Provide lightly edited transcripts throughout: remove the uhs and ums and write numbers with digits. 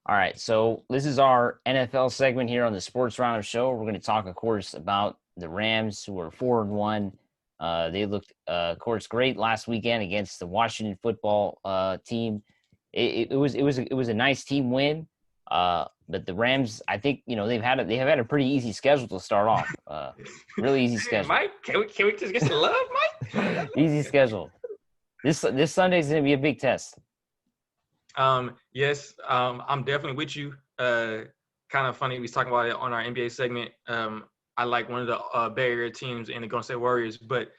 All right, so this is our NFL segment here on the Sports Roundup Show. We're going to talk, of course, about the Rams, who are 4-1. They looked, of course, great last weekend against the Washington Football team. It was a nice team win. But the Rams, I think, they have had a pretty easy schedule to start off. Really easy Man, schedule. Mike, can we just get some love, Mike? Easy schedule. This Sunday is going to be a big test. Yes, I'm definitely with you. Kind of funny, we was talking about it on our NBA segment. I like one of the Bay Area teams in the Golden State Warriors, but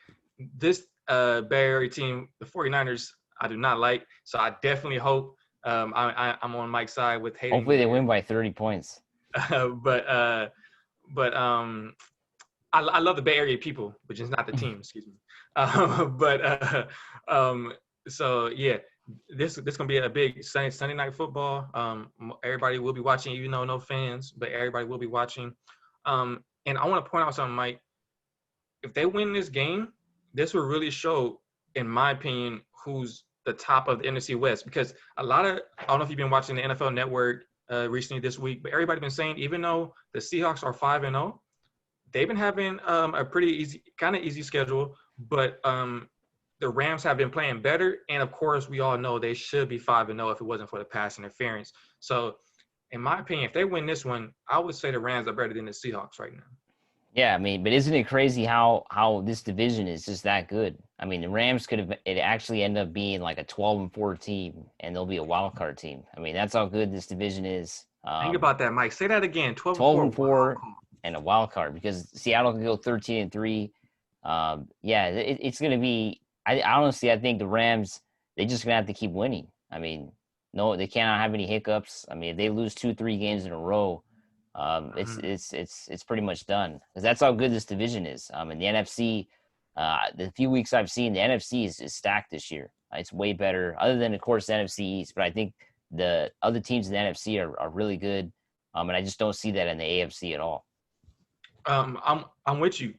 this Bay Area team, the 49ers, I do not like. So I definitely hope I'm on Mike's side with hating Hopefully, they here. win by 30 points. but but I love the Bay Area people, which is not the team, excuse me. But um, so yeah, this gonna be a big Sunday night football. Everybody will be watching, even though no fans, but everybody will be watching. And I want to point out something, Mike. If they win this game, this will really show, in my opinion, who's the top of the NFC West. Because I don't know if you've been watching the NFL Network recently this week, but everybody been saying even though the Seahawks are 5-0, they've been having a pretty easy schedule, but the Rams have been playing better. And of course, we all know they should be 5-0 if it wasn't for the pass interference. So, in my opinion, if they win this one, I would say the Rams are better than the Seahawks right now. Yeah, I mean, but isn't it crazy how this division is just that good? I mean, the Rams could have it actually end up being like a 12-4 team, and they'll be a wild card team. I mean, that's how good this division is. Think about that, Mike. Say that again. 12 and 12 4. and Wow. 4 and a wild card because Seattle can go 13-3. Yeah, it's going to be. I honestly, I think the Rams they just going to have to keep winning. I mean, no, they cannot have any hiccups. I mean, if they lose 2-3 games in a row, it's Mhm. it's it's it's pretty much done because that's how good this division is. In the NFC, the few weeks I've seen, the NFC is stacked this year. It's way better, other than of course the NFC East. But I think the other teams in the NFC are really good, and I just don't see that in the AFC at all. I'm with you.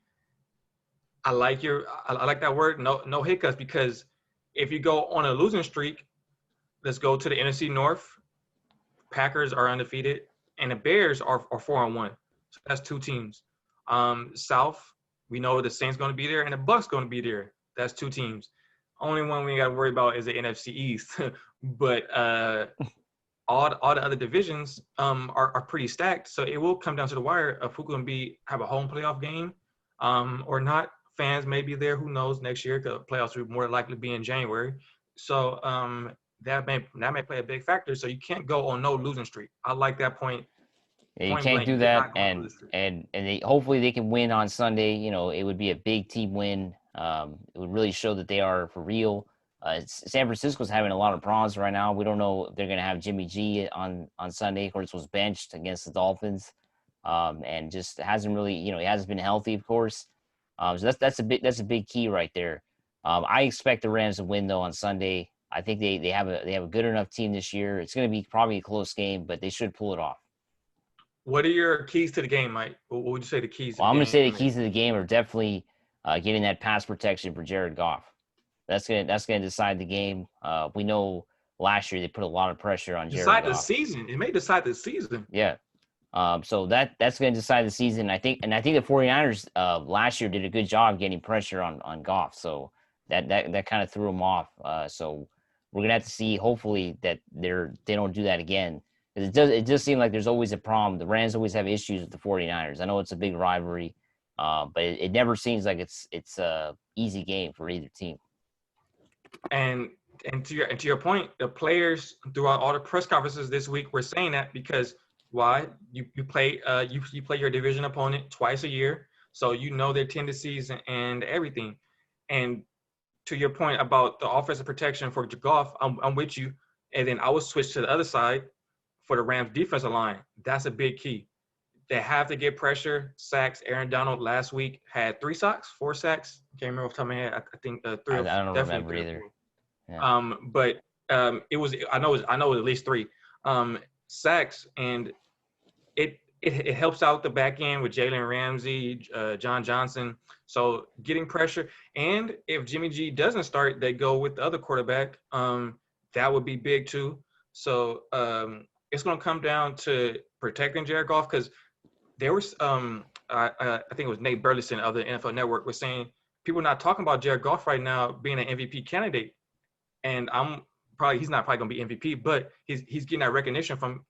I like that word. No hiccups, because if you go on a losing streak, let's go to the NFC North. Packers are undefeated, and the Bears are 4-1. So that's two teams. South, we know the Saints going to be there, and the Bucks going to be there. That's two teams. Only one we got to worry about is the NFC East. But all the other divisions are pretty stacked. So it will come down to the wire of who going to have a home playoff game or not. Fans may be there. Who knows next year? Because playoffs will more likely be in January. So that may play a big factor. So you can't go on no losing streak. I like that point. Yeah, you Point can't blank, you do that, cannot go on a and losing streak. and and they hopefully they can win on Sunday. It would be a big team win. It would really show that they are for real. San Francisco's having a lot of problems right now. We don't know if they're going to have Jimmy G on Sunday. Of course, was benched against the Dolphins, and just hasn't really, he hasn't been healthy, of course. So that's a big key right there. I expect the Rams to win though on Sunday. I think they have a good enough team this year. It's going to be probably a close game, but they should pull it off. What are your keys to the game, Mike? What would you say the keys to Well, the I'm going to say game the is? keys to the game are definitely getting that pass protection for Jared Goff. That's gonna decide the game. We know last year they put a lot of pressure on Jared Decide the Goff. season. It may decide the season. Yeah. So that's going to decide the season. I think the 49ers last year did a good job getting pressure on Goff. So that kind of threw him off. So we're gonna have to see. Hopefully that they don't do that again. 'Cause it does seem like there's always a problem. The Rams always have issues with the 49ers. I know it's a big rivalry, but it never seems like it's a easy game for either team. And and to your point, the players throughout all the press conferences this week were saying that because why? You play you play your division opponent twice a year, so you know their tendencies and everything. And to your point about the offensive protection for Goff, I'm with you. And then I would switch to the other side for the Rams defensive line. That's a big key. They have to get pressure, sacks. Aaron Donald last week had 3 sacks, 4 sacks. Can't remember off the top of my head. I think I, three or I don't definitely remember three or either. four. Yeah. But it was I know it was at least three sacks, and it helps out the back end with Jalen Ramsey, John Johnson. So getting pressure, and if Jimmy G doesn't start, they go with the other quarterback. That would be big too. So it's going to come down to protecting Jared Goff because there was I think it was Nate Burleson of the NFL Network was saying people are not talking about Jared Goff right now being an MVP candidate, and he's not probably going to be MVP, but he's getting that recognition from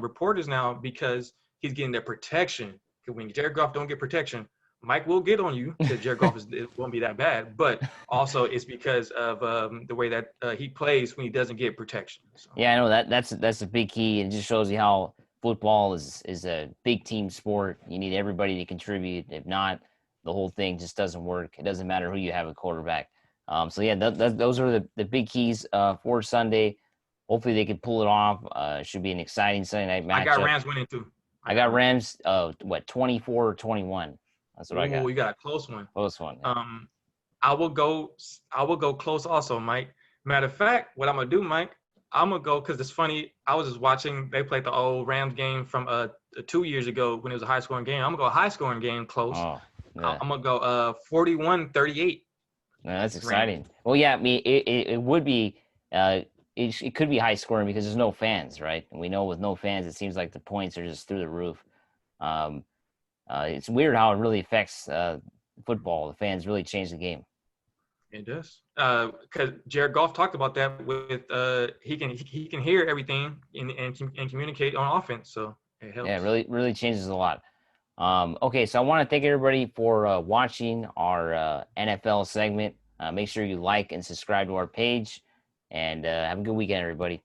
reporters now because he's getting that protection. Because when Jared Goff don't get protection, Mike will get on you because Jared Goff it won't be that bad, but also it's because of the way that he plays when he doesn't get protection. So. Yeah, I know that's a big key. It just shows you how football is a big team sport. You need everybody to contribute. If not, the whole thing just doesn't work. It doesn't matter who you have a quarterback. So yeah, those are the big keys for Sunday. Hopefully they can pull it off. Should be an exciting Sunday night matchup. I got Rams winning too. I got Rams. 24 or 21. That's what I got. We got a close one. Close one. Yeah. I will go close also, Mike. Matter of fact, what I'm gonna do, Mike, I'm gonna go because it's funny. I was just watching. They played the old Rams game from 2 years ago when it was a high scoring game. I'm gonna go high scoring game, close. Oh, yeah. I'm gonna go 41-38. Yeah, that's exciting. Rams. Well, yeah, I mean, it would be. It could be high scoring because there's no fans, right? And we know with no fans, it seems like the points are just through the roof. It's weird how it really affects football. The fans really change the game. It does, because Jared Goff talked about that with he can hear everything and communicate on offense, so it helps. Yeah, really changes a lot. Okay, so I want to thank everybody for watching our NFL segment. Make sure you like and subscribe to our page, and have a good weekend, everybody.